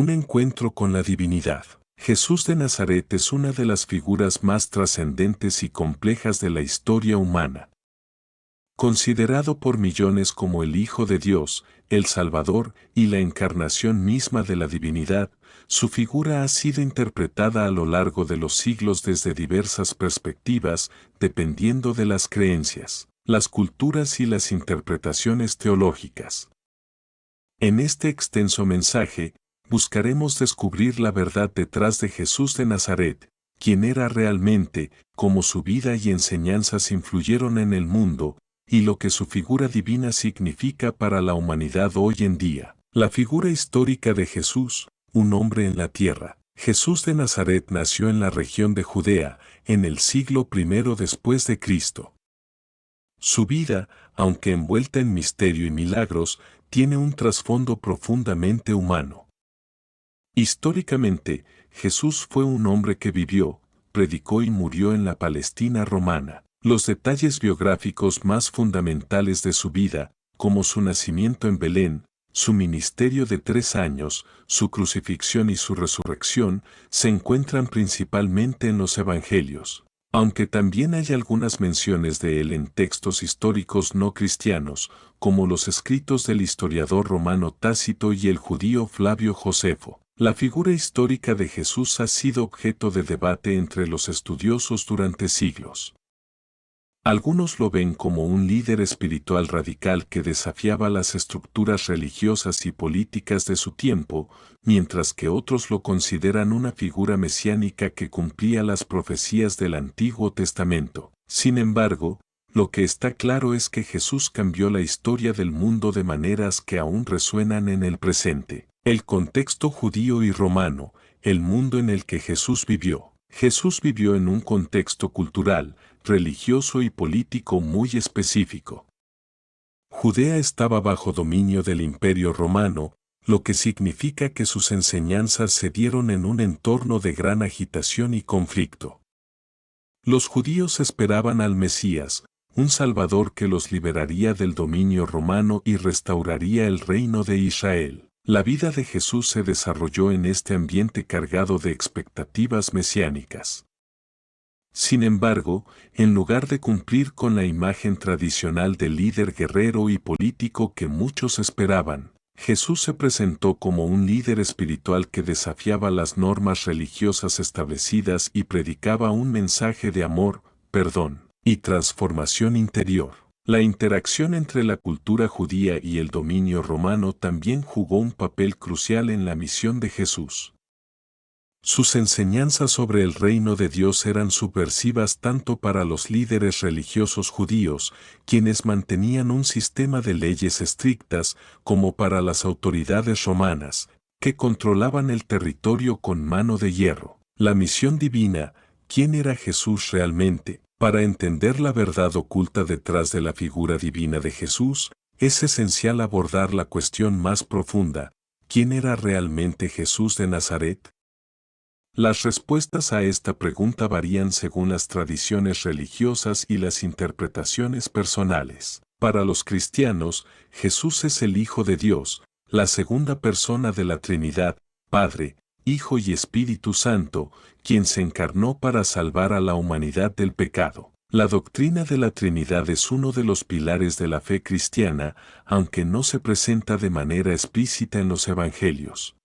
Un encuentro con la divinidad. Jesús de Nazaret es una de las figuras más trascendentes y complejas de la historia humana. Considerado por millones como el Hijo de Dios, el Salvador y la encarnación misma de la divinidad, su figura ha sido interpretada a lo largo de los siglos desde diversas perspectivas, dependiendo de las creencias, las culturas y las interpretaciones teológicas. En este extenso mensaje, buscaremos descubrir la verdad detrás de Jesús de Nazaret, quién era realmente, cómo su vida y enseñanzas influyeron en el mundo, y lo que su figura divina significa para la humanidad hoy en día. La figura histórica de Jesús, un hombre en la tierra. Jesús de Nazaret nació en la región de Judea, en el siglo I después de Cristo. Su vida, aunque envuelta en misterio y milagros, tiene un trasfondo profundamente humano. Históricamente, Jesús fue un hombre que vivió, predicó y murió en la Palestina romana. Los detalles biográficos más fundamentales de su vida, como su nacimiento en Belén, su ministerio de 3 años, su crucifixión y su resurrección, se encuentran principalmente en los Evangelios. Aunque también hay algunas menciones de él en textos históricos no cristianos, como los escritos del historiador romano Tácito y el judío Flavio Josefo. La figura histórica de Jesús ha sido objeto de debate entre los estudiosos durante siglos. Algunos lo ven como un líder espiritual radical que desafiaba las estructuras religiosas y políticas de su tiempo, mientras que otros lo consideran una figura mesiánica que cumplía las profecías del Antiguo Testamento. Sin embargo, lo que está claro es que Jesús cambió la historia del mundo de maneras que aún resuenan en el presente. El contexto judío y romano, el mundo en el que Jesús vivió. Jesús vivió en un contexto cultural, religioso y político muy específico. Judea estaba bajo dominio del Imperio Romano, lo que significa que sus enseñanzas se dieron en un entorno de gran agitación y conflicto. Los judíos esperaban al Mesías, un Salvador que los liberaría del dominio romano y restauraría el reino de Israel. La vida de Jesús se desarrolló en este ambiente cargado de expectativas mesiánicas. Sin embargo, en lugar de cumplir con la imagen tradicional del líder guerrero y político que muchos esperaban, Jesús se presentó como un líder espiritual que desafiaba las normas religiosas establecidas y predicaba un mensaje de amor, perdón y transformación interior. La interacción entre la cultura judía y el dominio romano también jugó un papel crucial en la misión de Jesús. Sus enseñanzas sobre el reino de Dios eran subversivas tanto para los líderes religiosos judíos, quienes mantenían un sistema de leyes estrictas, como para las autoridades romanas, que controlaban el territorio con mano de hierro. La misión divina, ¿quién era Jesús realmente? Para entender la verdad oculta detrás de la figura divina de Jesús, es esencial abordar la cuestión más profunda: ¿quién era realmente Jesús de Nazaret? Las respuestas a esta pregunta varían según las tradiciones religiosas y las interpretaciones personales. Para los cristianos, Jesús es el Hijo de Dios, la segunda persona de la Trinidad, Padre, Hijo y Espíritu Santo, quien se encarnó para salvar a la humanidad del pecado. La doctrina de la Trinidad es uno de los pilares de la fe cristiana, aunque no se presenta de manera explícita en los Evangelios.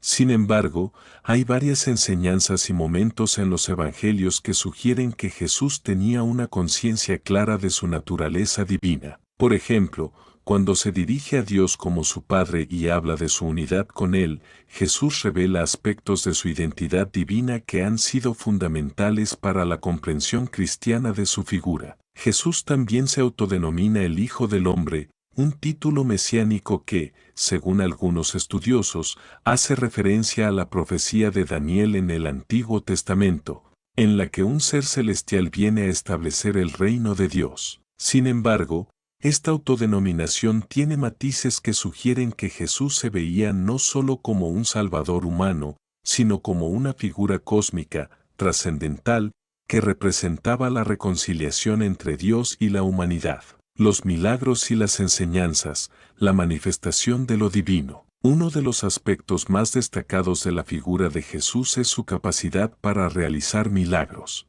Sin embargo, hay varias enseñanzas y momentos en los Evangelios que sugieren que Jesús tenía una conciencia clara de su naturaleza divina. Por ejemplo, cuando se dirige a Dios como su Padre y habla de su unidad con Él, Jesús revela aspectos de su identidad divina que han sido fundamentales para la comprensión cristiana de su figura. Jesús también se autodenomina el Hijo del Hombre, un título mesiánico que, según algunos estudiosos, hace referencia a la profecía de Daniel en el Antiguo Testamento, en la que un ser celestial viene a establecer el reino de Dios. Sin embargo, esta autodenominación tiene matices que sugieren que Jesús se veía no solo como un Salvador humano, sino como una figura cósmica, trascendental, que representaba la reconciliación entre Dios y la humanidad. Los milagros y las enseñanzas, la manifestación de lo divino. Uno de los aspectos más destacados de la figura de Jesús es su capacidad para realizar milagros.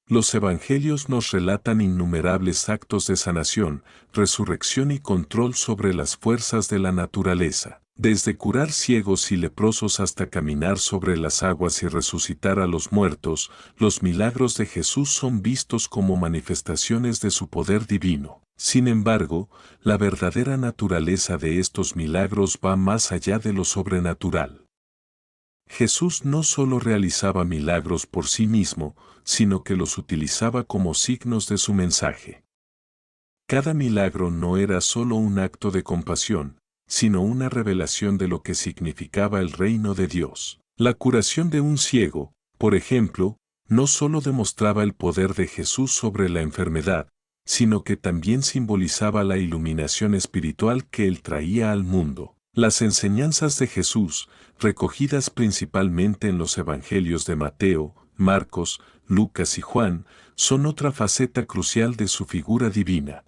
Los evangelios nos relatan innumerables actos de sanación, resurrección y control sobre las fuerzas de la naturaleza. Desde curar ciegos y leprosos hasta caminar sobre las aguas y resucitar a los muertos, los milagros de Jesús son vistos como manifestaciones de su poder divino. Sin embargo, la verdadera naturaleza de estos milagros va más allá de lo sobrenatural. Jesús no solo realizaba milagros por sí mismo, sino que los utilizaba como signos de su mensaje. Cada milagro no era solo un acto de compasión, sino una revelación de lo que significaba el reino de Dios. La curación de un ciego, por ejemplo, no solo demostraba el poder de Jesús sobre la enfermedad, sino que también simbolizaba la iluminación espiritual que él traía al mundo. Las enseñanzas de Jesús, recogidas principalmente en los evangelios de Mateo, Marcos, Lucas y Juan, son otra faceta crucial de su figura divina.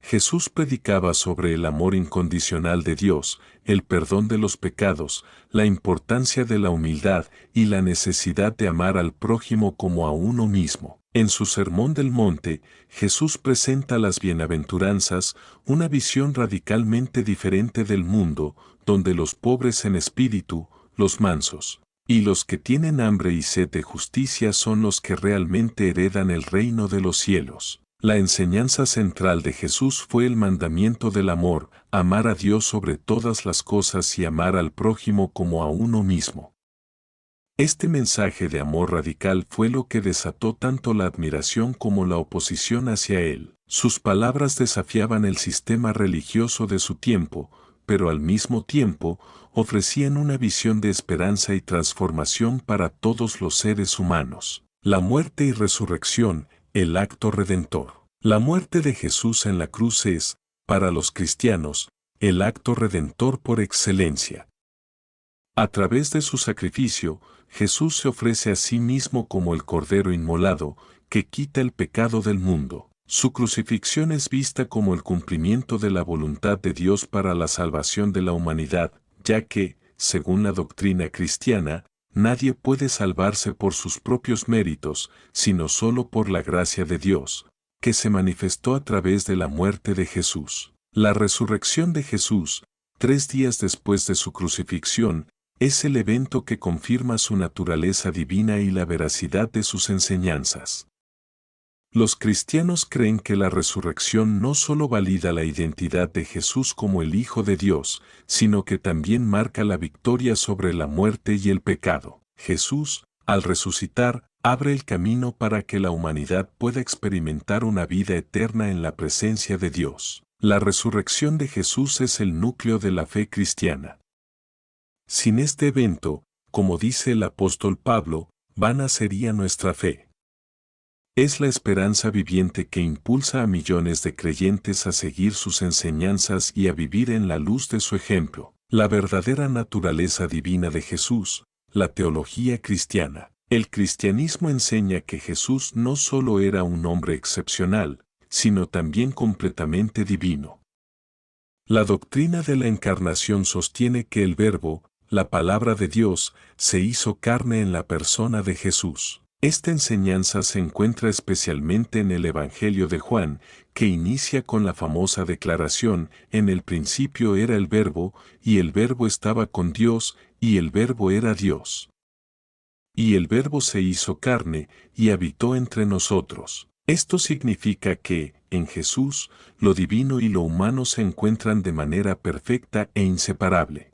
Jesús predicaba sobre el amor incondicional de Dios, el perdón de los pecados, la importancia de la humildad y la necesidad de amar al prójimo como a uno mismo. En su Sermón del Monte, Jesús presenta las bienaventuranzas, una visión radicalmente diferente del mundo, donde los pobres en espíritu, los mansos, y los que tienen hambre y sed de justicia son los que realmente heredan el reino de los cielos. La enseñanza central de Jesús fue el mandamiento del amor, amar a Dios sobre todas las cosas y amar al prójimo como a uno mismo. Este mensaje de amor radical fue lo que desató tanto la admiración como la oposición hacia él. Sus palabras desafiaban el sistema religioso de su tiempo, pero al mismo tiempo ofrecían una visión de esperanza y transformación para todos los seres humanos. La muerte y resurrección, el acto redentor. La muerte de Jesús en la cruz es, para los cristianos, el acto redentor por excelencia. A través de su sacrificio, Jesús se ofrece a sí mismo como el Cordero inmolado, que quita el pecado del mundo. Su crucifixión es vista como el cumplimiento de la voluntad de Dios para la salvación de la humanidad, ya que, según la doctrina cristiana, nadie puede salvarse por sus propios méritos, sino solo por la gracia de Dios, que se manifestó a través de la muerte de Jesús. La resurrección de Jesús, 3 días después de su crucifixión, es el evento que confirma su naturaleza divina y la veracidad de sus enseñanzas. Los cristianos creen que la resurrección no solo valida la identidad de Jesús como el Hijo de Dios, sino que también marca la victoria sobre la muerte y el pecado. Jesús, al resucitar, abre el camino para que la humanidad pueda experimentar una vida eterna en la presencia de Dios. La resurrección de Jesús es el núcleo de la fe cristiana. Sin este evento, como dice el apóstol Pablo, vana sería nuestra fe. Es la esperanza viviente que impulsa a millones de creyentes a seguir sus enseñanzas y a vivir en la luz de su ejemplo. La verdadera naturaleza divina de Jesús, la teología cristiana. El cristianismo enseña que Jesús no solo era un hombre excepcional, sino también completamente divino. La doctrina de la encarnación sostiene que el Verbo, la palabra de Dios, se hizo carne en la persona de Jesús. Esta enseñanza se encuentra especialmente en el Evangelio de Juan, que inicia con la famosa declaración: en el principio era el Verbo, y el Verbo estaba con Dios, y el Verbo era Dios. Y el Verbo se hizo carne, y habitó entre nosotros. Esto significa que, en Jesús, lo divino y lo humano se encuentran de manera perfecta e inseparable.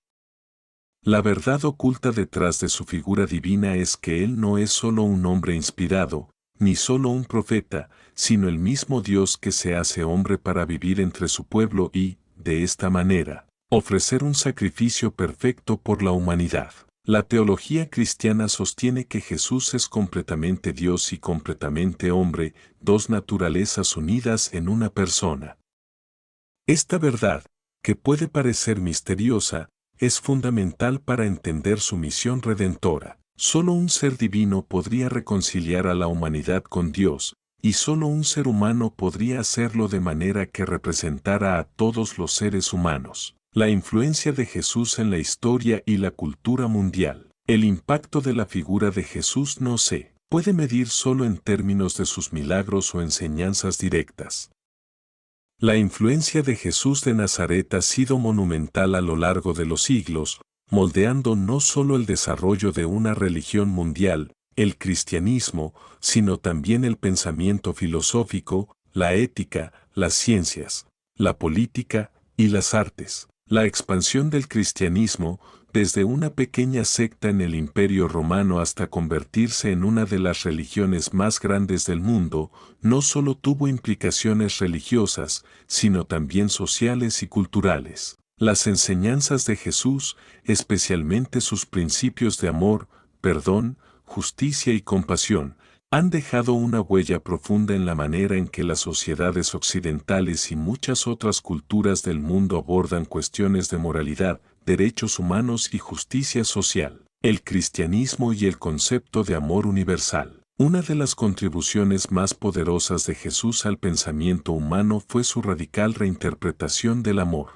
La verdad oculta detrás de su figura divina es que Él no es solo un hombre inspirado, ni solo un profeta, sino el mismo Dios que se hace hombre para vivir entre su pueblo y, de esta manera, ofrecer un sacrificio perfecto por la humanidad. La teología cristiana sostiene que Jesús es completamente Dios y completamente hombre, dos naturalezas unidas en una persona. Esta verdad, que puede parecer misteriosa, es fundamental para entender su misión redentora. Solo un ser divino podría reconciliar a la humanidad con Dios, y solo un ser humano podría hacerlo de manera que representara a todos los seres humanos. La influencia de Jesús en la historia y la cultura mundial. El impacto de la figura de Jesús no se puede medir solo en términos de sus milagros o enseñanzas directas. La influencia de Jesús de Nazaret ha sido monumental a lo largo de los siglos, moldeando no solo el desarrollo de una religión mundial, el cristianismo, sino también el pensamiento filosófico, la ética, las ciencias, la política y las artes. La expansión del cristianismo, desde una pequeña secta en el Imperio Romano hasta convertirse en una de las religiones más grandes del mundo, no solo tuvo implicaciones religiosas, sino también sociales y culturales. Las enseñanzas de Jesús, especialmente sus principios de amor, perdón, justicia y compasión, han dejado una huella profunda en la manera en que las sociedades occidentales y muchas otras culturas del mundo abordan cuestiones de moralidad, derechos humanos y justicia social. El cristianismo y el concepto de amor universal. Una de las contribuciones más poderosas de Jesús al pensamiento humano fue su radical reinterpretación del amor.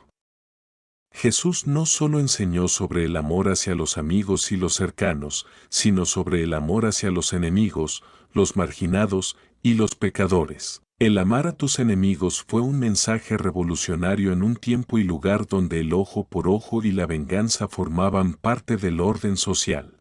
Jesús no solo enseñó sobre el amor hacia los amigos y los cercanos, sino sobre el amor hacia los enemigos, los marginados y los pecadores. El amar a tus enemigos fue un mensaje revolucionario en un tiempo y lugar donde el ojo por ojo y la venganza formaban parte del orden social.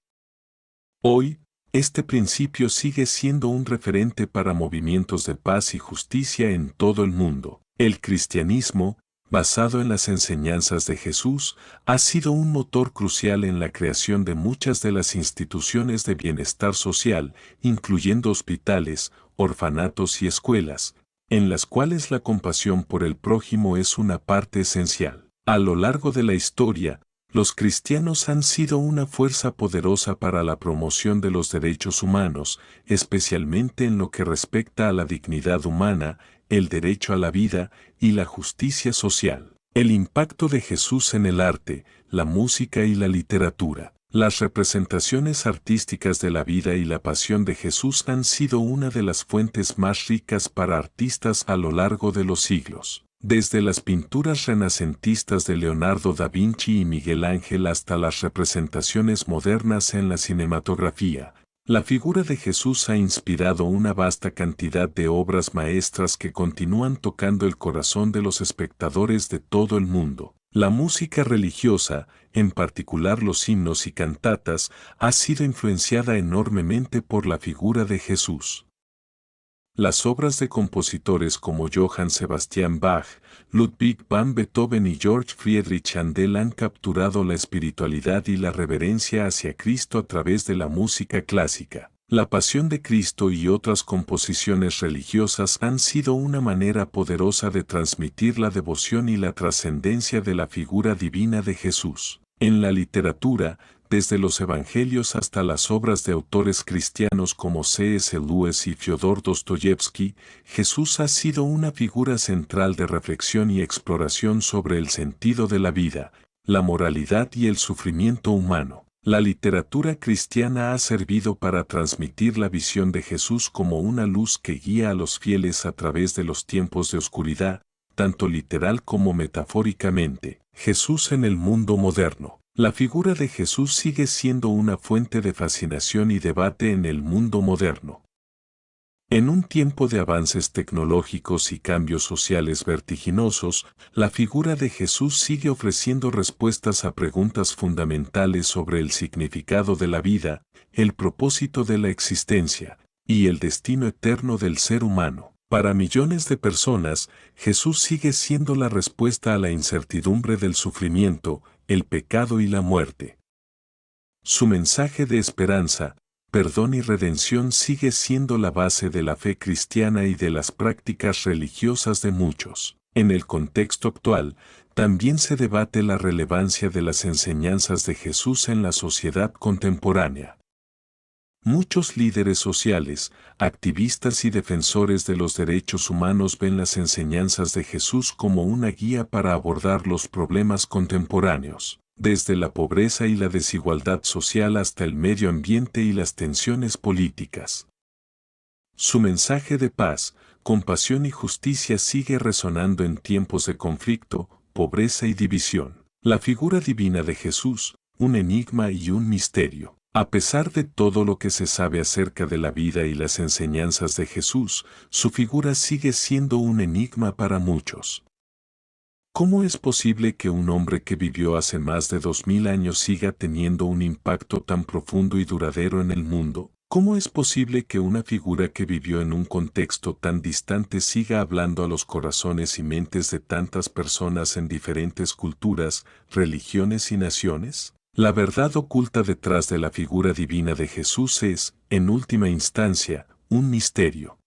Hoy, este principio sigue siendo un referente para movimientos de paz y justicia en todo el mundo. El cristianismo, basado en las enseñanzas de Jesús, ha sido un motor crucial en la creación de muchas de las instituciones de bienestar social, incluyendo hospitales, orfanatos y escuelas, en las cuales la compasión por el prójimo es una parte esencial. A lo largo de la historia, los cristianos han sido una fuerza poderosa para la promoción de los derechos humanos, especialmente en lo que respecta a la dignidad humana, el derecho a la vida y la justicia social. El impacto de Jesús en el arte, la música y la literatura. Las representaciones artísticas de la vida y la pasión de Jesús han sido una de las fuentes más ricas para artistas a lo largo de los siglos. Desde las pinturas renacentistas de Leonardo da Vinci y Miguel Ángel hasta las representaciones modernas en la cinematografía, la figura de Jesús ha inspirado una vasta cantidad de obras maestras que continúan tocando el corazón de los espectadores de todo el mundo. La música religiosa, en particular los himnos y cantatas, ha sido influenciada enormemente por la figura de Jesús. Las obras de compositores como Johann Sebastian Bach, Ludwig van Beethoven y Georg Friedrich Händel han capturado la espiritualidad y la reverencia hacia Cristo a través de la música clásica. La Pasión de Cristo y otras composiciones religiosas han sido una manera poderosa de transmitir la devoción y la trascendencia de la figura divina de Jesús. En la literatura, desde los evangelios hasta las obras de autores cristianos como C.S. Lewis y Fyodor Dostoyevsky, Jesús ha sido una figura central de reflexión y exploración sobre el sentido de la vida, la moralidad y el sufrimiento humano. La literatura cristiana ha servido para transmitir la visión de Jesús como una luz que guía a los fieles a través de los tiempos de oscuridad, tanto literal como metafóricamente. Jesús en el mundo moderno. La figura de Jesús sigue siendo una fuente de fascinación y debate en el mundo moderno. En un tiempo de avances tecnológicos y cambios sociales vertiginosos, la figura de Jesús sigue ofreciendo respuestas a preguntas fundamentales sobre el significado de la vida, el propósito de la existencia y el destino eterno del ser humano. Para millones de personas, Jesús sigue siendo la respuesta a la incertidumbre del sufrimiento, el pecado y la muerte. Su mensaje de esperanza, perdón y redención sigue siendo la base de la fe cristiana y de las prácticas religiosas de muchos. En el contexto actual, también se debate la relevancia de las enseñanzas de Jesús en la sociedad contemporánea. Muchos líderes sociales, activistas y defensores de los derechos humanos ven las enseñanzas de Jesús como una guía para abordar los problemas contemporáneos, desde la pobreza y la desigualdad social hasta el medio ambiente y las tensiones políticas. Su mensaje de paz, compasión y justicia sigue resonando en tiempos de conflicto, pobreza y división. La figura divina de Jesús, un enigma y un misterio. A pesar de todo lo que se sabe acerca de la vida y las enseñanzas de Jesús, su figura sigue siendo un enigma para muchos. ¿Cómo es posible que un hombre que vivió hace más de 2000 años siga teniendo un impacto tan profundo y duradero en el mundo? ¿Cómo es posible que una figura que vivió en un contexto tan distante siga hablando a los corazones y mentes de tantas personas en diferentes culturas, religiones y naciones? La verdad oculta detrás de la figura divina de Jesús es, en última instancia, un misterio.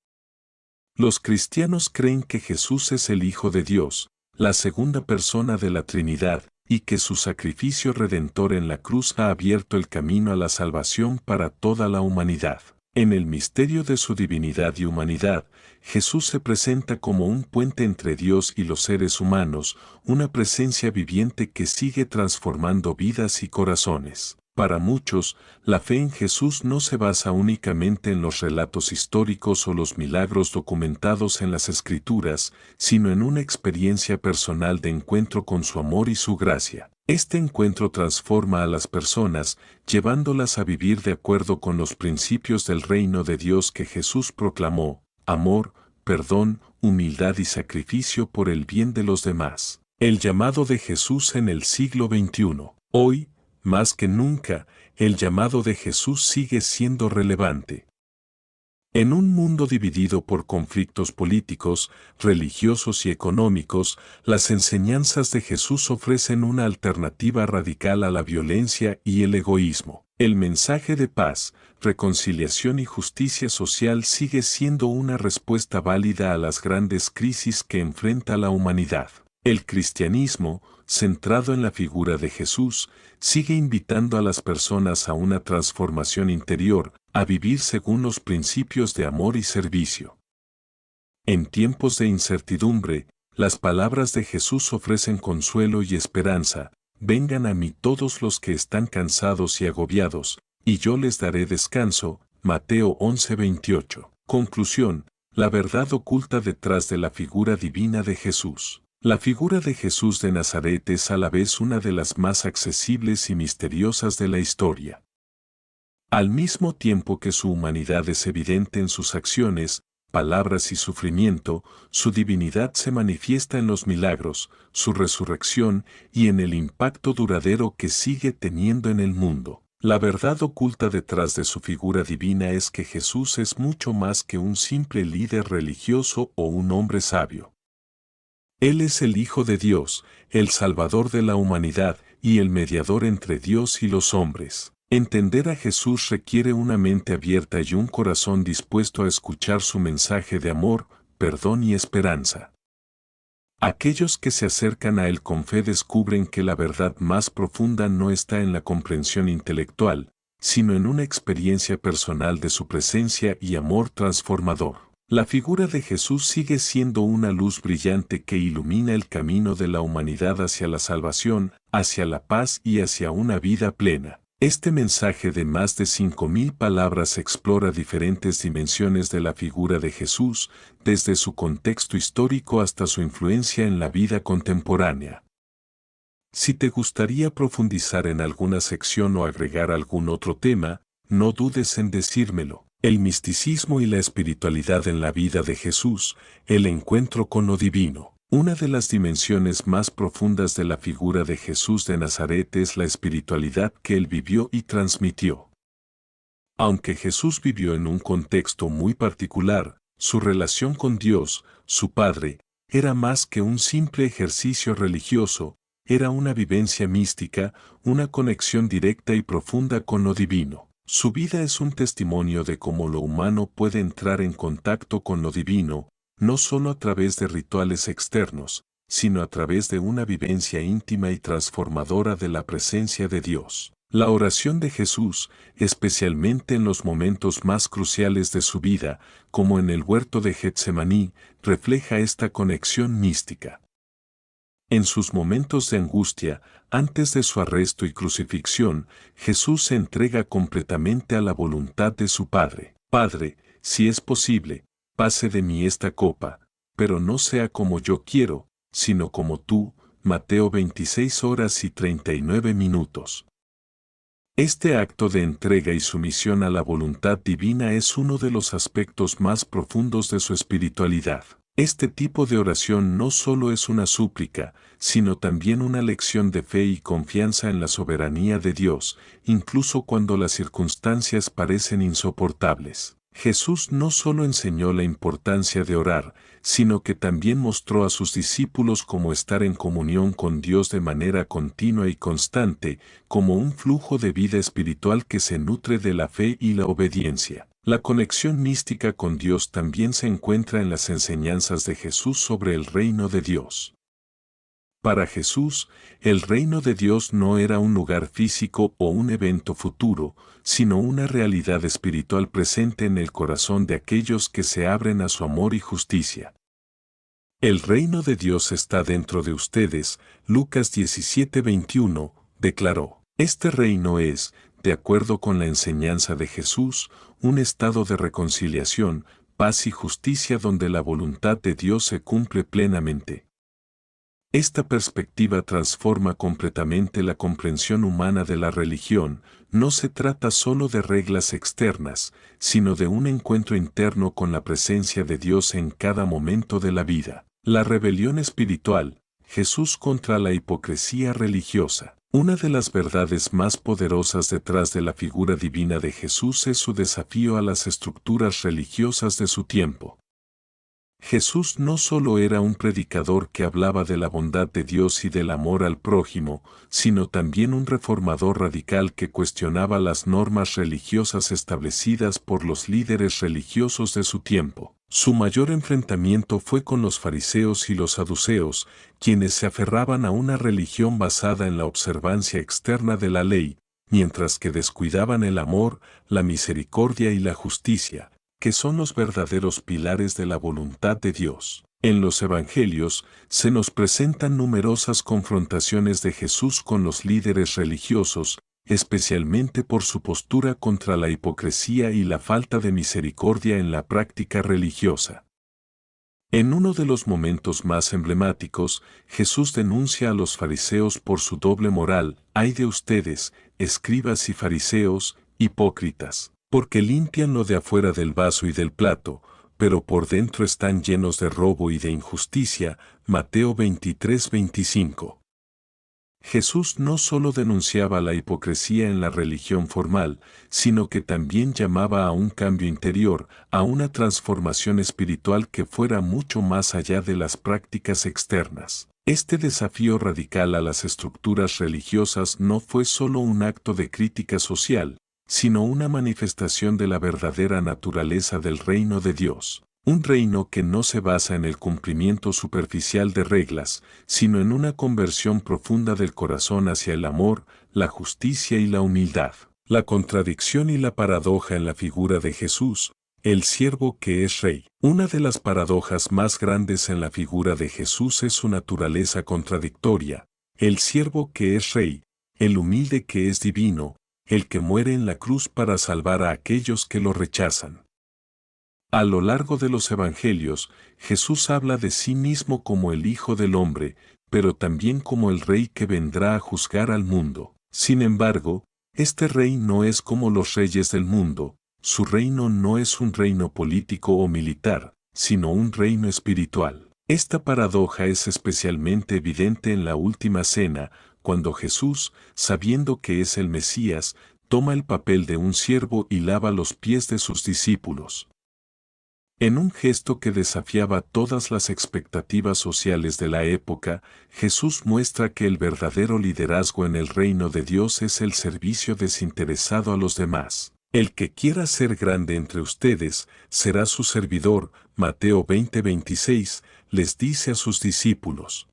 Los cristianos creen que Jesús es el Hijo de Dios, la segunda persona de la Trinidad, y que su sacrificio redentor en la cruz ha abierto el camino a la salvación para toda la humanidad. En el misterio de su divinidad y humanidad, Jesús se presenta como un puente entre Dios y los seres humanos, una presencia viviente que sigue transformando vidas y corazones. Para muchos, la fe en Jesús no se basa únicamente en los relatos históricos o los milagros documentados en las Escrituras, sino en una experiencia personal de encuentro con su amor y su gracia. Este encuentro transforma a las personas, llevándolas a vivir de acuerdo con los principios del reino de Dios que Jesús proclamó: amor, perdón, humildad y sacrificio por el bien de los demás. El llamado de Jesús en el siglo XXI. Hoy, más que nunca, el llamado de Jesús sigue siendo relevante. En un mundo dividido por conflictos políticos, religiosos y económicos, las enseñanzas de Jesús ofrecen una alternativa radical a la violencia y el egoísmo. El mensaje de paz, reconciliación y justicia social sigue siendo una respuesta válida a las grandes crisis que enfrenta la humanidad. El cristianismo, centrado en la figura de Jesús, sigue invitando a las personas a una transformación interior, a vivir según los principios de amor y servicio. En tiempos de incertidumbre, las palabras de Jesús ofrecen consuelo y esperanza. Vengan a mí todos los que están cansados y agobiados, y yo les daré descanso. Mateo 11:28. Conclusión: la verdad oculta detrás de la figura divina de Jesús. La figura de Jesús de Nazaret es a la vez una de las más accesibles y misteriosas de la historia. Al mismo tiempo que su humanidad es evidente en sus acciones, palabras y sufrimiento, su divinidad se manifiesta en los milagros, su resurrección y en el impacto duradero que sigue teniendo en el mundo. La verdad oculta detrás de su figura divina es que Jesús es mucho más que un simple líder religioso o un hombre sabio. Él es el Hijo de Dios, el Salvador de la humanidad y el mediador entre Dios y los hombres. Entender a Jesús requiere una mente abierta y un corazón dispuesto a escuchar su mensaje de amor, perdón y esperanza. Aquellos que se acercan a Él con fe descubren que la verdad más profunda no está en la comprensión intelectual, sino en una experiencia personal de su presencia y amor transformador. La figura de Jesús sigue siendo una luz brillante que ilumina el camino de la humanidad hacia la salvación, hacia la paz y hacia una vida plena. Este mensaje de más de 5000 palabras explora diferentes dimensiones de la figura de Jesús, desde su contexto histórico hasta su influencia en la vida contemporánea. Si te gustaría profundizar en alguna sección o agregar algún otro tema, no dudes en decírmelo. El misticismo y la espiritualidad en la vida de Jesús, el encuentro con lo divino. Una de las dimensiones más profundas de la figura de Jesús de Nazaret es la espiritualidad que él vivió y transmitió. Aunque Jesús vivió en un contexto muy particular, su relación con Dios, su Padre, era más que un simple ejercicio religioso, era una vivencia mística, una conexión directa y profunda con lo divino. Su vida es un testimonio de cómo lo humano puede entrar en contacto con lo divino, no solo a través de rituales externos, sino a través de una vivencia íntima y transformadora de la presencia de Dios. La oración de Jesús, especialmente en los momentos más cruciales de su vida, como en el huerto de Getsemaní, refleja esta conexión mística. En sus momentos de angustia, antes de su arresto y crucifixión, Jesús se entrega completamente a la voluntad de su Padre. Padre, si es posible, pase de mí esta copa, pero no sea como yo quiero, sino como tú. Mateo 26 horas y 39 minutos. Este acto de entrega y sumisión a la voluntad divina es uno de los aspectos más profundos de su espiritualidad. Este tipo de oración no solo es una súplica, sino también una lección de fe y confianza en la soberanía de Dios, incluso cuando las circunstancias parecen insoportables. Jesús no solo enseñó la importancia de orar, sino que también mostró a sus discípulos cómo estar en comunión con Dios de manera continua y constante, como un flujo de vida espiritual que se nutre de la fe y la obediencia. La conexión mística con Dios también se encuentra en las enseñanzas de Jesús sobre el reino de Dios. Para Jesús, el reino de Dios no era un lugar físico o un evento futuro, sino una realidad espiritual presente en el corazón de aquellos que se abren a su amor y justicia. El reino de Dios está dentro de ustedes, Lucas 17:21, declaró. Este reino es, de acuerdo con la enseñanza de Jesús, un estado de reconciliación, paz y justicia donde la voluntad de Dios se cumple plenamente. Esta perspectiva transforma completamente la comprensión humana de la religión. No se trata solo de reglas externas, sino de un encuentro interno con la presencia de Dios en cada momento de la vida. La rebelión espiritual, Jesús contra la hipocresía religiosa. Una de las verdades más poderosas detrás de la figura divina de Jesús es su desafío a las estructuras religiosas de su tiempo. Jesús no solo era un predicador que hablaba de la bondad de Dios y del amor al prójimo, sino también un reformador radical que cuestionaba las normas religiosas establecidas por los líderes religiosos de su tiempo. Su mayor enfrentamiento fue con los fariseos y los saduceos, quienes se aferraban a una religión basada en la observancia externa de la ley, mientras que descuidaban el amor, la misericordia y la justicia, que son los verdaderos pilares de la voluntad de Dios. En los Evangelios se nos presentan numerosas confrontaciones de Jesús con los líderes religiosos, especialmente por su postura contra la hipocresía y la falta de misericordia en la práctica religiosa. En uno de los momentos más emblemáticos, Jesús denuncia a los fariseos por su doble moral: «Ay de ustedes, escribas y fariseos, hipócritas, porque limpian lo de afuera del vaso y del plato, pero por dentro están llenos de robo y de injusticia». Mateo 23:25. Jesús no solo denunciaba la hipocresía en la religión formal, sino que también llamaba a un cambio interior, a una transformación espiritual que fuera mucho más allá de las prácticas externas. Este desafío radical a las estructuras religiosas no fue solo un acto de crítica social, sino una manifestación de la verdadera naturaleza del reino de Dios. Un reino que no se basa en el cumplimiento superficial de reglas, sino en una conversión profunda del corazón hacia el amor, la justicia y la humildad. La contradicción y la paradoja en la figura de Jesús, el siervo que es rey. Una de las paradojas más grandes en la figura de Jesús es su naturaleza contradictoria: el siervo que es rey, el humilde que es divino, el que muere en la cruz para salvar a aquellos que lo rechazan. A lo largo de los Evangelios, Jesús habla de sí mismo como el Hijo del Hombre, pero también como el Rey que vendrá a juzgar al mundo. Sin embargo, este Rey no es como los reyes del mundo. Su reino no es un reino político o militar, sino un reino espiritual. Esta paradoja es especialmente evidente en la Última Cena, cuando Jesús, sabiendo que es el Mesías, toma el papel de un siervo y lava los pies de sus discípulos. En un gesto que desafiaba todas las expectativas sociales de la época, Jesús muestra que el verdadero liderazgo en el reino de Dios es el servicio desinteresado a los demás. El que quiera ser grande entre ustedes será su servidor. Mateo 20:26 les dice a sus discípulos.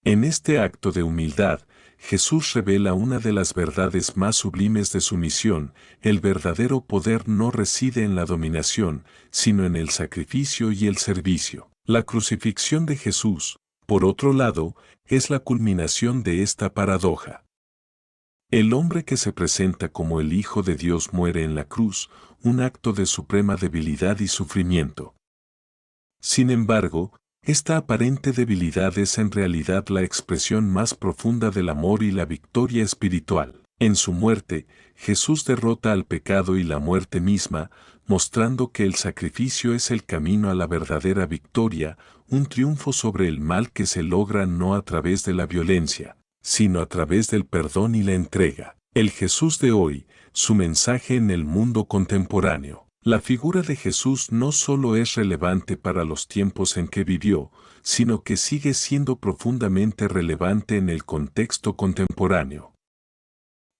En este acto de humildad, Jesús revela una de las verdades más sublimes de su misión: el verdadero poder no reside en la dominación, sino en el sacrificio y el servicio. La crucifixión de Jesús, por otro lado, es la culminación de esta paradoja. El hombre que se presenta como el Hijo de Dios muere en la cruz, un acto de suprema debilidad y sufrimiento. Sin embargo, Esta aparente debilidad es en realidad la expresión más profunda del amor y la victoria espiritual. En su muerte, Jesús derrota al pecado y la muerte misma, mostrando que el sacrificio es el camino a la verdadera victoria, un triunfo sobre el mal que se logra no a través de la violencia, sino a través del perdón y la entrega. El Jesús de hoy, su mensaje en el mundo contemporáneo. La figura de Jesús no solo es relevante para los tiempos en que vivió, sino que sigue siendo profundamente relevante en el contexto contemporáneo.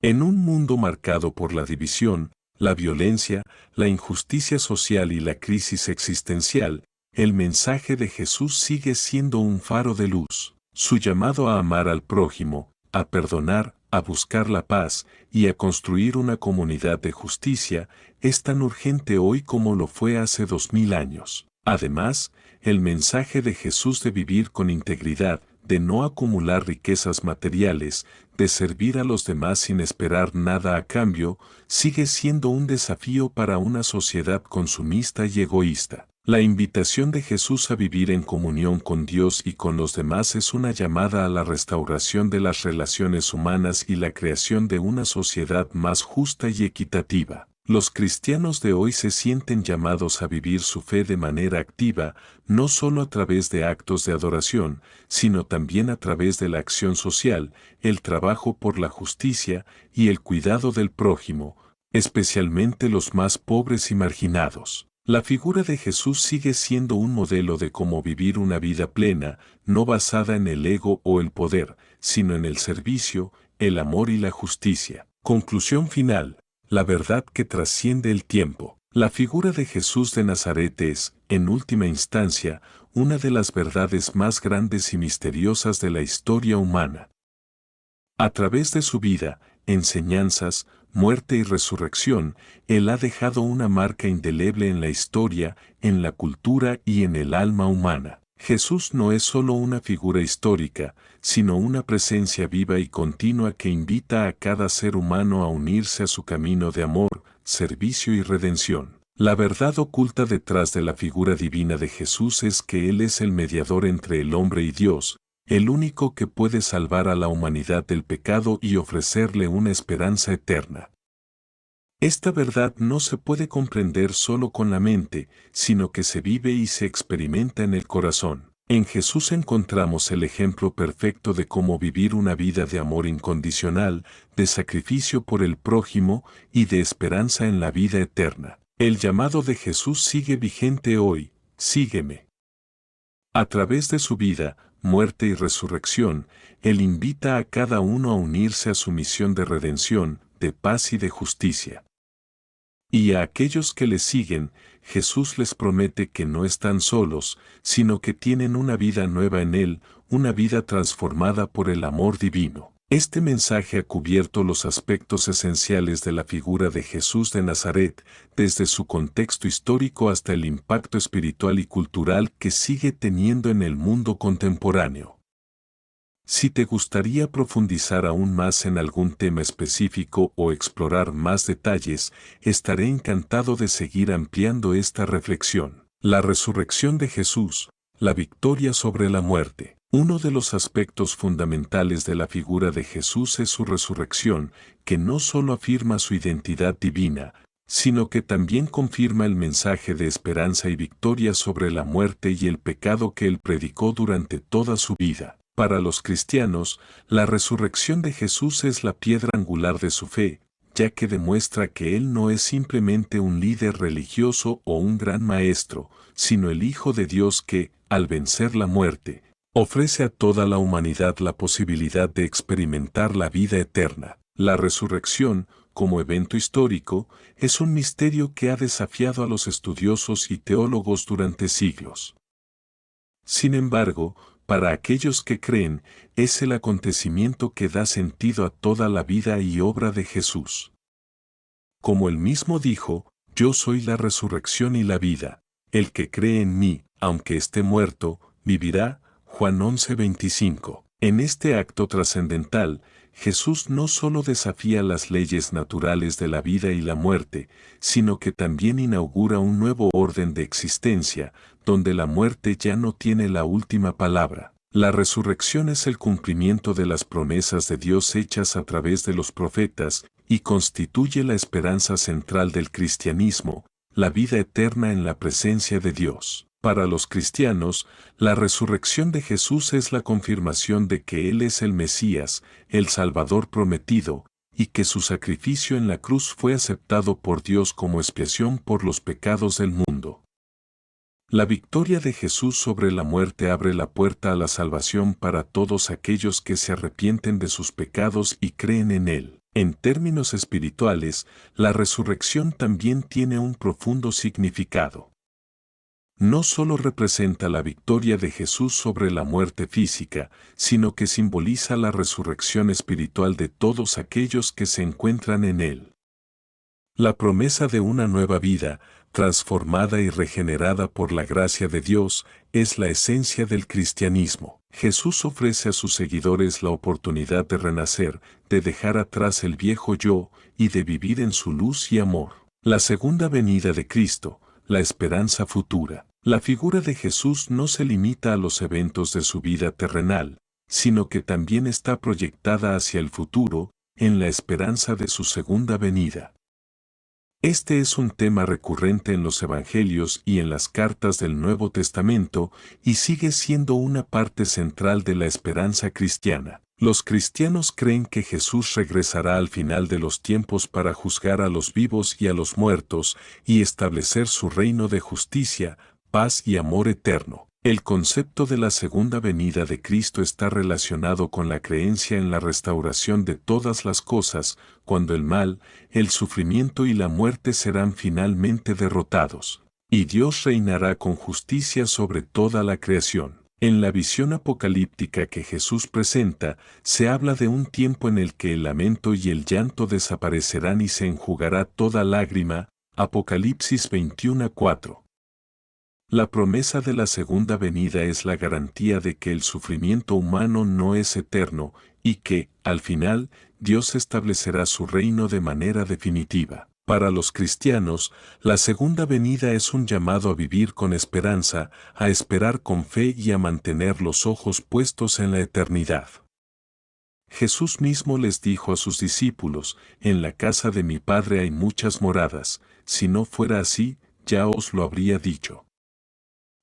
En un mundo marcado por la división, la violencia, la injusticia social y la crisis existencial, el mensaje de Jesús sigue siendo un faro de luz. Su llamado a amar al prójimo, a perdonar, a buscar la paz y a construir una comunidad de justicia es tan urgente hoy como lo fue hace 2000 años. Además, el mensaje de Jesús de vivir con integridad, de no acumular riquezas materiales, de servir a los demás sin esperar nada a cambio, sigue siendo un desafío para una sociedad consumista y egoísta. La invitación de Jesús a vivir en comunión con Dios y con los demás es una llamada a la restauración de las relaciones humanas y la creación de una sociedad más justa y equitativa. Los cristianos de hoy se sienten llamados a vivir su fe de manera activa, no solo a través de actos de adoración, sino también a través de la acción social, el trabajo por la justicia y el cuidado del prójimo, especialmente los más pobres y marginados. La figura de Jesús sigue siendo un modelo de cómo vivir una vida plena, no basada en el ego o el poder, sino en el servicio, el amor y la justicia. Conclusión final. La verdad que trasciende el tiempo. La figura de Jesús de Nazaret es, en última instancia, una de las verdades más grandes y misteriosas de la historia humana. A través de su vida, enseñanzas, muerte y resurrección, Él ha dejado una marca indeleble en la historia, en la cultura y en el alma humana. Jesús no es solo una figura histórica, sino una presencia viva y continua que invita a cada ser humano a unirse a su camino de amor, servicio y redención. La verdad oculta detrás de la figura divina de Jesús es que Él es el mediador entre el hombre y Dios, el único que puede salvar a la humanidad del pecado y ofrecerle una esperanza eterna. Esta verdad no se puede comprender solo con la mente, sino que se vive y se experimenta en el corazón. En Jesús encontramos el ejemplo perfecto de cómo vivir una vida de amor incondicional, de sacrificio por el prójimo y de esperanza en la vida eterna. El llamado de Jesús sigue vigente hoy, sígueme. A través de su vida, muerte y resurrección, Él invita a cada uno a unirse a su misión de redención, de paz y de justicia. Y a aquellos que le siguen, Jesús les promete que no están solos, sino que tienen una vida nueva en Él, una vida transformada por el amor divino. Este mensaje ha cubierto los aspectos esenciales de la figura de Jesús de Nazaret, desde su contexto histórico hasta el impacto espiritual y cultural que sigue teniendo en el mundo contemporáneo. Si te gustaría profundizar aún más en algún tema específico o explorar más detalles, estaré encantado de seguir ampliando esta reflexión. La resurrección de Jesús, la victoria sobre la muerte. Uno de los aspectos fundamentales de la figura de Jesús es su resurrección, que no solo afirma su identidad divina, sino que también confirma el mensaje de esperanza y victoria sobre la muerte y el pecado que él predicó durante toda su vida. Para los cristianos, la resurrección de Jesús es la piedra angular de su fe, ya que demuestra que Él no es simplemente un líder religioso o un gran maestro, sino el Hijo de Dios que, al vencer la muerte, ofrece a toda la humanidad la posibilidad de experimentar la vida eterna. La resurrección, como evento histórico, es un misterio que ha desafiado a los estudiosos y teólogos durante siglos. Sin embargo, para aquellos que creen, es el acontecimiento que da sentido a toda la vida y obra de Jesús. Como él mismo dijo, yo soy la resurrección y la vida, el que cree en mí, aunque esté muerto, vivirá. Juan 11:25. En este acto trascendental, Jesús no solo desafía las leyes naturales de la vida y la muerte, sino que también inaugura un nuevo orden de existencia, donde la muerte ya no tiene la última palabra. La resurrección es el cumplimiento de las promesas de Dios hechas a través de los profetas y constituye la esperanza central del cristianismo, la vida eterna en la presencia de Dios. Para los cristianos, la resurrección de Jesús es la confirmación de que Él es el Mesías, el Salvador prometido, y que su sacrificio en la cruz fue aceptado por Dios como expiación por los pecados del mundo. La victoria de Jesús sobre la muerte abre la puerta a la salvación para todos aquellos que se arrepienten de sus pecados y creen en Él. En términos espirituales, la resurrección también tiene un profundo significado. No solo representa la victoria de Jesús sobre la muerte física, sino que simboliza la resurrección espiritual de todos aquellos que se encuentran en Él. La promesa de una nueva vida, transformada y regenerada por la gracia de Dios, es la esencia del cristianismo. Jesús ofrece a sus seguidores la oportunidad de renacer, de dejar atrás el viejo yo y de vivir en su luz y amor. La segunda venida de Cristo, la esperanza futura. La figura de Jesús no se limita a los eventos de su vida terrenal, sino que también está proyectada hacia el futuro, en la esperanza de su segunda venida. Este es un tema recurrente en los Evangelios y en las cartas del Nuevo Testamento y sigue siendo una parte central de la esperanza cristiana. Los cristianos creen que Jesús regresará al final de los tiempos para juzgar a los vivos y a los muertos y establecer su reino de justicia, paz y amor eterno. El concepto de la segunda venida de Cristo está relacionado con la creencia en la restauración de todas las cosas, cuando el mal, el sufrimiento y la muerte serán finalmente derrotados, y Dios reinará con justicia sobre toda la creación. En la visión apocalíptica que Jesús presenta, se habla de un tiempo en el que el lamento y el llanto desaparecerán y se enjugará toda lágrima. Apocalipsis 21:4. La promesa de la segunda venida es la garantía de que el sufrimiento humano no es eterno y que, al final, Dios establecerá su reino de manera definitiva. Para los cristianos, la segunda venida es un llamado a vivir con esperanza, a esperar con fe y a mantener los ojos puestos en la eternidad. Jesús mismo les dijo a sus discípulos, «En la casa de mi Padre hay muchas moradas, si no fuera así, ya os lo habría dicho.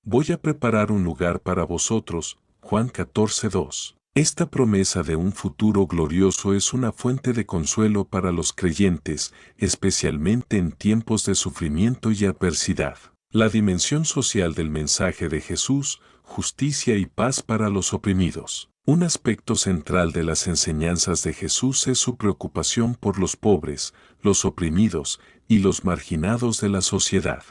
Voy a preparar un lugar para vosotros». Juan 14:2. Esta promesa de un futuro glorioso es una fuente de consuelo para los creyentes, especialmente en tiempos de sufrimiento y adversidad. La dimensión social del mensaje de Jesús, justicia y paz para los oprimidos. Un aspecto central de las enseñanzas de Jesús es su preocupación por los pobres, los oprimidos y los marginados de la sociedad.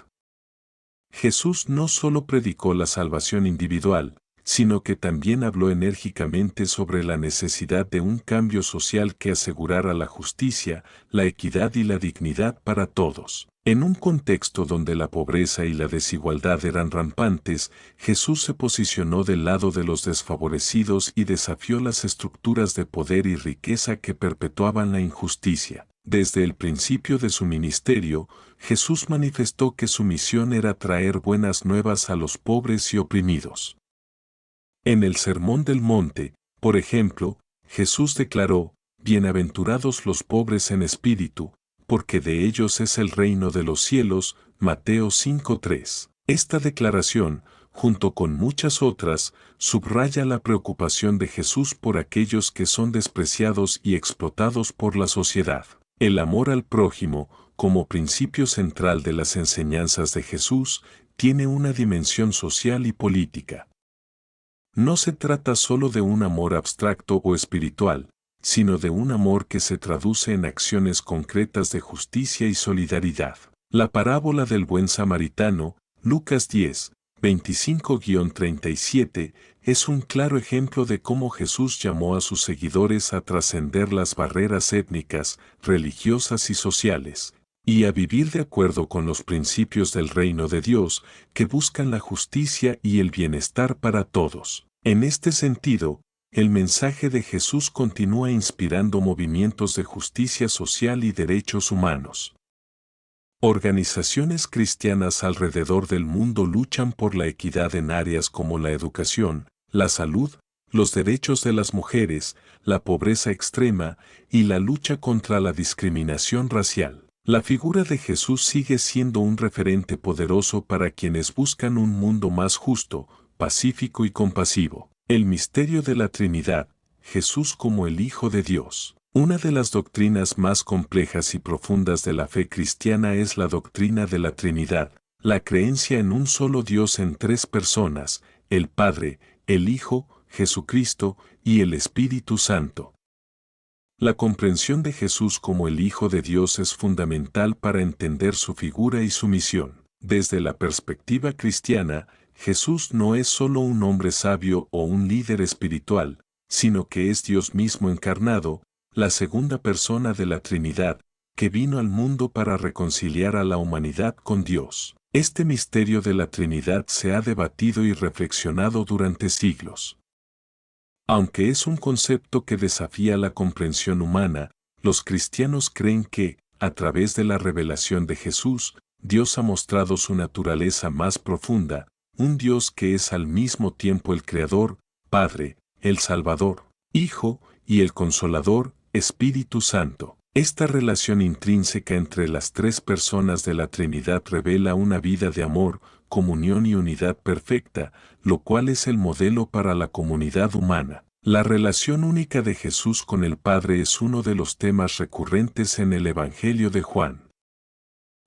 Jesús no solo predicó la salvación individual, sino que también habló enérgicamente sobre la necesidad de un cambio social que asegurara la justicia, la equidad y la dignidad para todos. En un contexto donde la pobreza y la desigualdad eran rampantes, Jesús se posicionó del lado de los desfavorecidos y desafió las estructuras de poder y riqueza que perpetuaban la injusticia. Desde el principio de su ministerio, Jesús manifestó que su misión era traer buenas nuevas a los pobres y oprimidos. En el Sermón del Monte, por ejemplo, Jesús declaró, «Bienaventurados los pobres en espíritu, porque de ellos es el reino de los cielos». Mateo 5:3. Esta declaración, junto con muchas otras, subraya la preocupación de Jesús por aquellos que son despreciados y explotados por la sociedad. El amor al prójimo, como principio central de las enseñanzas de Jesús, tiene una dimensión social y política. No se trata solo de un amor abstracto o espiritual, sino de un amor que se traduce en acciones concretas de justicia y solidaridad. La parábola del buen samaritano, Lucas 10, 25-37, es un claro ejemplo de cómo Jesús llamó a sus seguidores a trascender las barreras étnicas, religiosas y sociales, y a vivir de acuerdo con los principios del reino de Dios, que buscan la justicia y el bienestar para todos. En este sentido, el mensaje de Jesús continúa inspirando movimientos de justicia social y derechos humanos. Organizaciones cristianas alrededor del mundo luchan por la equidad en áreas como la educación, la salud, los derechos de las mujeres, la pobreza extrema y la lucha contra la discriminación racial. La figura de Jesús sigue siendo un referente poderoso para quienes buscan un mundo más justo, pacífico y compasivo. El misterio de la Trinidad, Jesús como el Hijo de Dios. Una de las doctrinas más complejas y profundas de la fe cristiana es la doctrina de la Trinidad, la creencia en un solo Dios en tres personas, el Padre, el Hijo, Jesucristo y el Espíritu Santo. La comprensión de Jesús como el Hijo de Dios es fundamental para entender su figura y su misión. Desde la perspectiva cristiana, Jesús no es solo un hombre sabio o un líder espiritual, sino que es Dios mismo encarnado, la segunda persona de la Trinidad, que vino al mundo para reconciliar a la humanidad con Dios. Este misterio de la Trinidad se ha debatido y reflexionado durante siglos. Aunque es un concepto que desafía la comprensión humana, los cristianos creen que, a través de la revelación de Jesús, Dios ha mostrado su naturaleza más profunda, un Dios que es al mismo tiempo el Creador, Padre, el Salvador, Hijo y el Consolador, Espíritu Santo. Esta relación intrínseca entre las tres personas de la Trinidad revela una vida de amor, comunión y unidad perfecta, lo cual es el modelo para la comunidad humana. La relación única de Jesús con el Padre es uno de los temas recurrentes en el Evangelio de Juan.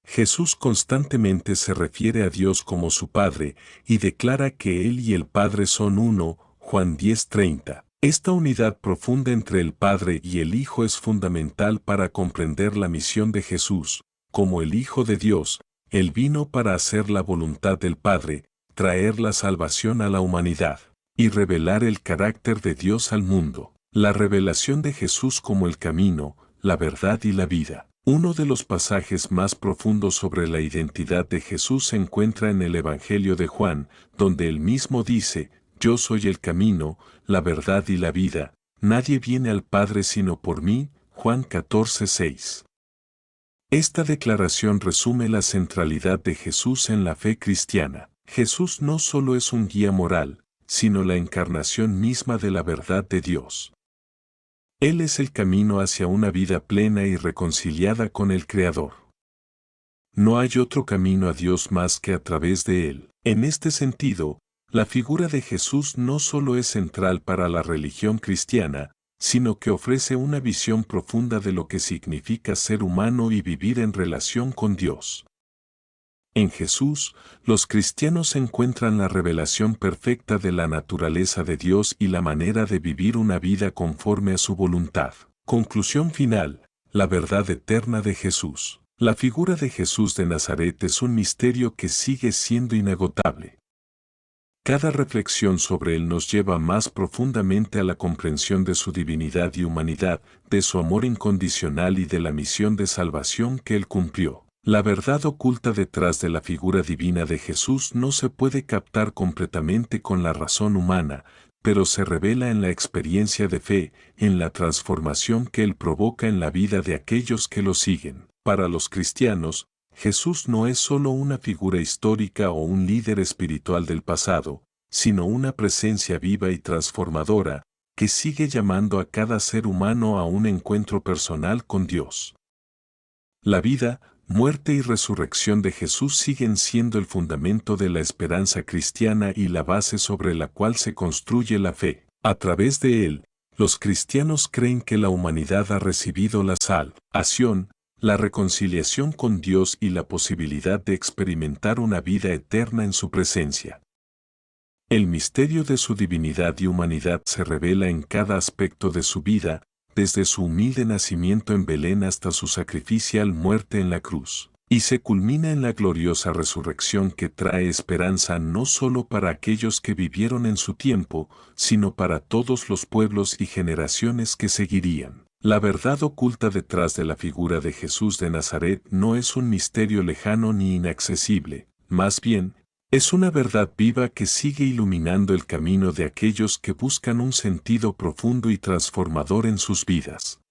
Jesús constantemente se refiere a Dios como su Padre y declara que Él y el Padre son uno, Juan 10:30. Esta unidad profunda entre el Padre y el Hijo es fundamental para comprender la misión de Jesús. Como el Hijo de Dios, Él vino para hacer la voluntad del Padre, traer la salvación a la humanidad y revelar el carácter de Dios al mundo. La revelación de Jesús como el camino, la verdad y la vida. Uno de los pasajes más profundos sobre la identidad de Jesús se encuentra en el Evangelio de Juan, donde él mismo dice: Yo soy el camino, la verdad y la vida, nadie viene al Padre sino por mí, Juan 14:6. Esta declaración resume la centralidad de Jesús en la fe cristiana. Jesús no solo es un guía moral, sino la encarnación misma de la verdad de Dios. Él es el camino hacia una vida plena y reconciliada con el Creador. No hay otro camino a Dios más que a través de Él. En este sentido, la figura de Jesús no solo es central para la religión cristiana, sino que ofrece una visión profunda de lo que significa ser humano y vivir en relación con Dios. En Jesús, los cristianos encuentran la revelación perfecta de la naturaleza de Dios y la manera de vivir una vida conforme a su voluntad. Conclusión final: la verdad eterna de Jesús. La figura de Jesús de Nazaret es un misterio que sigue siendo inagotable. Cada reflexión sobre él nos lleva más profundamente a la comprensión de su divinidad y humanidad, de su amor incondicional y de la misión de salvación que él cumplió. La verdad oculta detrás de la figura divina de Jesús no se puede captar completamente con la razón humana, pero se revela en la experiencia de fe, en la transformación que él provoca en la vida de aquellos que lo siguen. Para los cristianos, Jesús no es solo una figura histórica o un líder espiritual del pasado, sino una presencia viva y transformadora, que sigue llamando a cada ser humano a un encuentro personal con Dios. La vida, muerte y resurrección de Jesús siguen siendo el fundamento de la esperanza cristiana y la base sobre la cual se construye la fe. A través de él, los cristianos creen que la humanidad ha recibido la salvación, la reconciliación con Dios y la posibilidad de experimentar una vida eterna en su presencia. El misterio de su divinidad y humanidad se revela en cada aspecto de su vida, desde su humilde nacimiento en Belén hasta su sacrificial muerte en la cruz, y se culmina en la gloriosa resurrección que trae esperanza no solo para aquellos que vivieron en su tiempo, sino para todos los pueblos y generaciones que seguirían. La verdad oculta detrás de la figura de Jesús de Nazaret no es un misterio lejano ni inaccesible, más bien, Es una verdad viva que sigue iluminando el camino de aquellos que buscan un sentido profundo y transformador en sus vidas.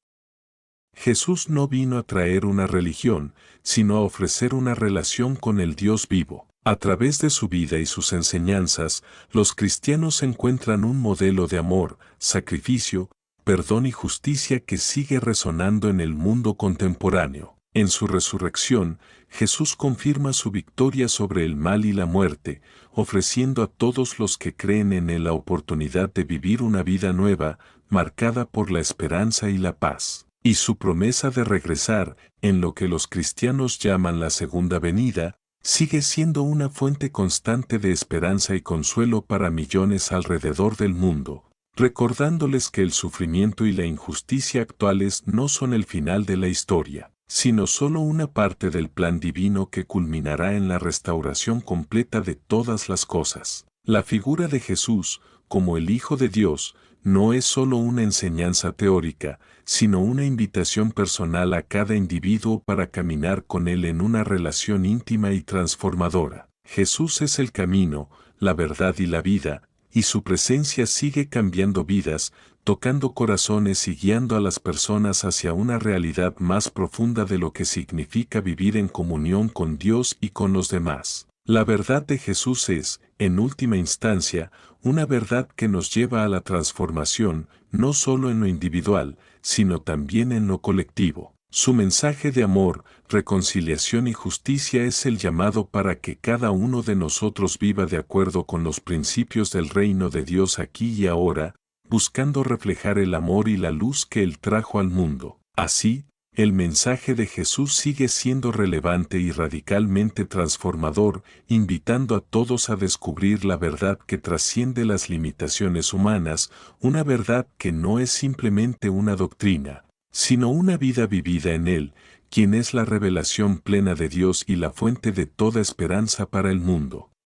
Jesús no vino a traer una religión, sino a ofrecer una relación con el Dios vivo. A través de su vida y sus enseñanzas, los cristianos encuentran un modelo de amor, sacrificio, perdón y justicia que sigue resonando en el mundo contemporáneo. En su resurrección, Jesús confirma su victoria sobre el mal y la muerte, ofreciendo a todos los que creen en él la oportunidad de vivir una vida nueva, marcada por la esperanza y la paz. Y su promesa de regresar, en lo que los cristianos llaman la segunda venida, sigue siendo una fuente constante de esperanza y consuelo para millones alrededor del mundo, recordándoles que el sufrimiento y la injusticia actuales no son el final de la historia, sino solo una parte del plan divino que culminará en la restauración completa de todas las cosas. La figura de Jesús, como el Hijo de Dios, no es solo una enseñanza teórica, sino una invitación personal a cada individuo para caminar con Él en una relación íntima y transformadora. Jesús es el camino, la verdad y la vida, y su presencia sigue cambiando vidas, tocando corazones y guiando a las personas hacia una realidad más profunda de lo que significa vivir en comunión con Dios y con los demás. La verdad de Jesús es, en última instancia, una verdad que nos lleva a la transformación, no solo en lo individual, sino también en lo colectivo. Su mensaje de amor, reconciliación y justicia es el llamado para que cada uno de nosotros viva de acuerdo con los principios del reino de Dios aquí y ahora, buscando reflejar el amor y la luz que Él trajo al mundo. Así, el mensaje de Jesús sigue siendo relevante y radicalmente transformador, invitando a todos a descubrir la verdad que trasciende las limitaciones humanas, una verdad que no es simplemente una doctrina, sino una vida vivida en Él, quien es la revelación plena de Dios y la fuente de toda esperanza para el mundo.